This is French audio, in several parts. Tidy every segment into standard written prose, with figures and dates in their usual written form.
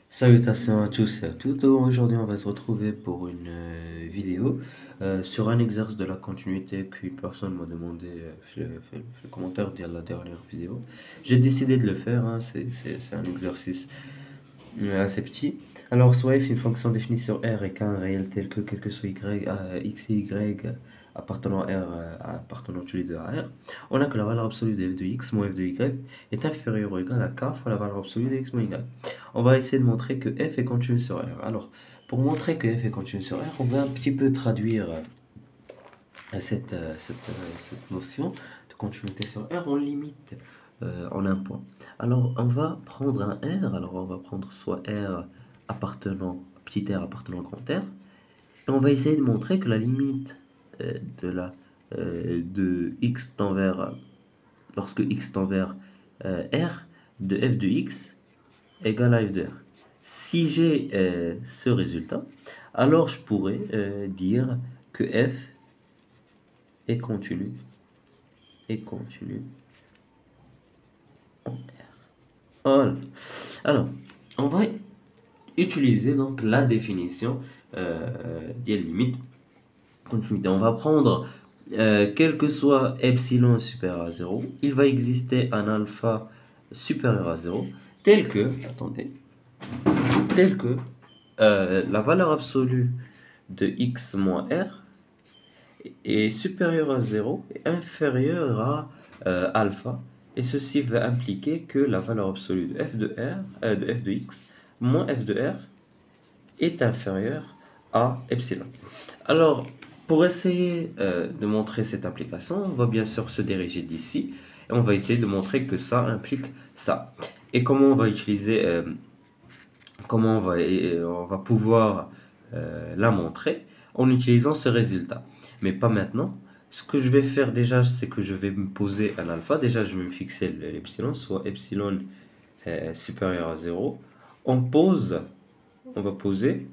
Salutations à tous et à toutes. Aujourd'hui, on va se retrouver pour une vidéo sur un exercice de la continuité qu'une personne m'a demandé, fait le commentaire de la dernière vidéo. J'ai décidé de le faire, hein, c'est un exercice assez petit. Alors, soit f une fonction définie sur R et qu'un réel tel que quel que soit y, x et y appartenant à R, appartenant tous les deux à R, on a que la valeur absolue de f de x moins f de y est inférieure ou égale à k fois la valeur absolue de x moins y. On va essayer de montrer que f est continu sur R. Alors, pour montrer que f est continu sur R, on va un petit peu traduire cette notion de continuité sur R en limite en un point. Alors, on va prendre un R. Alors, on va prendre soit R appartenant, petit r appartenant grand R. Et on va essayer de montrer que la limite de x tend vers, lorsque x tend vers R, de f de x égale à f de R. Si j'ai ce résultat, alors je pourrais dire que f est continu en R. Voilà. Alors, on va utiliser donc la définition des limites continuité. On va prendre quel que soit epsilon supérieur à 0, il va exister un alpha supérieur à 0, tel que, attendez, tel que la valeur absolue de x moins r est supérieure à 0 et inférieure à alpha. Et ceci va impliquer que la valeur absolue de f de, de f de x moins f de r est inférieure à epsilon. Alors, pour essayer de montrer cette application, on va bien sûr se diriger d'ici et on va essayer de montrer que ça implique ça. Et comment on va utiliser, comment on va pouvoir la montrer en utilisant ce résultat. Mais pas maintenant. Ce que je vais faire déjà, c'est que je vais me poser un alpha. Déjà, je vais me fixer l'epsilon, soit epsilon supérieur à 0. On va poser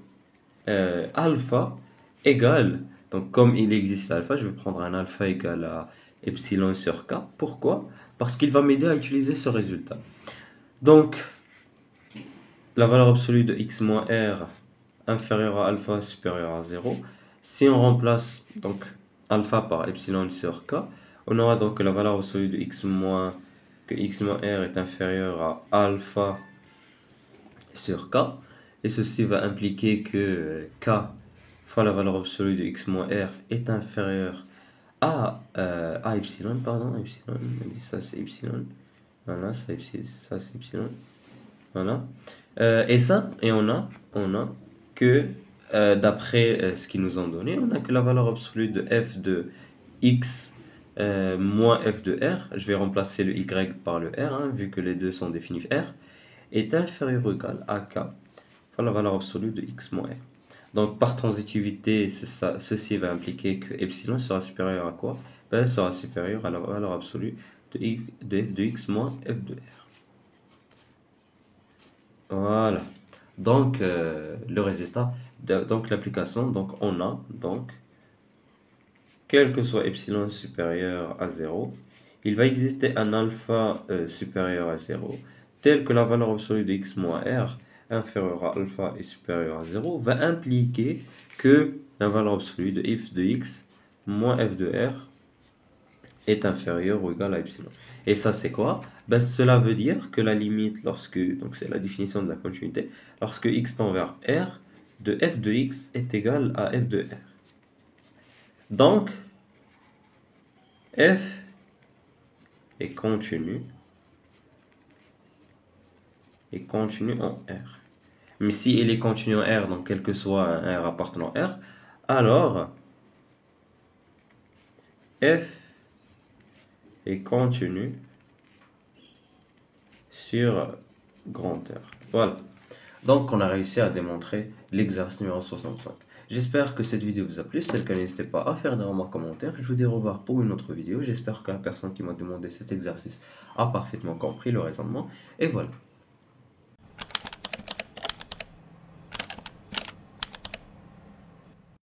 alpha égale, donc comme il existe alpha, je vais prendre un alpha égal à epsilon sur k. Pourquoi? Parce qu'il va m'aider à utiliser ce résultat. Donc, la valeur absolue de x moins r inférieure à alpha supérieure à 0. Si on remplace donc alpha par epsilon sur k, on aura donc la valeur absolue de x moins r est inférieure à alpha sur k. Et ceci va impliquer que k fois la valeur absolue de x moins r est inférieure à epsilon, pardon, epsilon, ça c'est epsilon, voilà, ça c'est epsilon, voilà. Et on a que, d'après ce qu'ils nous ont donné, on a que la valeur absolue de f de x moins f de r, je vais remplacer le y par le r, hein, vu que les deux sont définis r, est inférieur ou égal à k fois la valeur absolue de x moins r. Donc par transitivité, ceci va impliquer que epsilon sera supérieur à quoi? Ben, sera supérieur à la valeur absolue de f de x moins f de r. Voilà. Donc le résultat, donc l'application, donc on a donc quel que soit epsilon supérieur à 0, il va exister un alpha supérieur à 0, tel que la valeur absolue de x moins r inférieure à alpha et supérieure à 0 va impliquer que la valeur absolue de f de x moins f de r est inférieure ou égale à epsilon. Et ça c'est quoi? Ben, cela veut dire que la limite lorsque, donc c'est la définition de la continuité, lorsque x tend vers r, de f de x est égal à f de r. Donc, f est continu en R. Mais si il est continu en R, donc quel que soit un R appartenant à R, alors f est continu sur grand R. Voilà. Donc on a réussi à démontrer l'exercice numéro 65. J'espère que cette vidéo vous a plu. Si c'est le cas, n'hésitez pas à faire des remarques commentaires. Je vous dis au revoir pour une autre vidéo. J'espère que la personne qui m'a demandé cet exercice a parfaitement compris le raisonnement. Et voilà.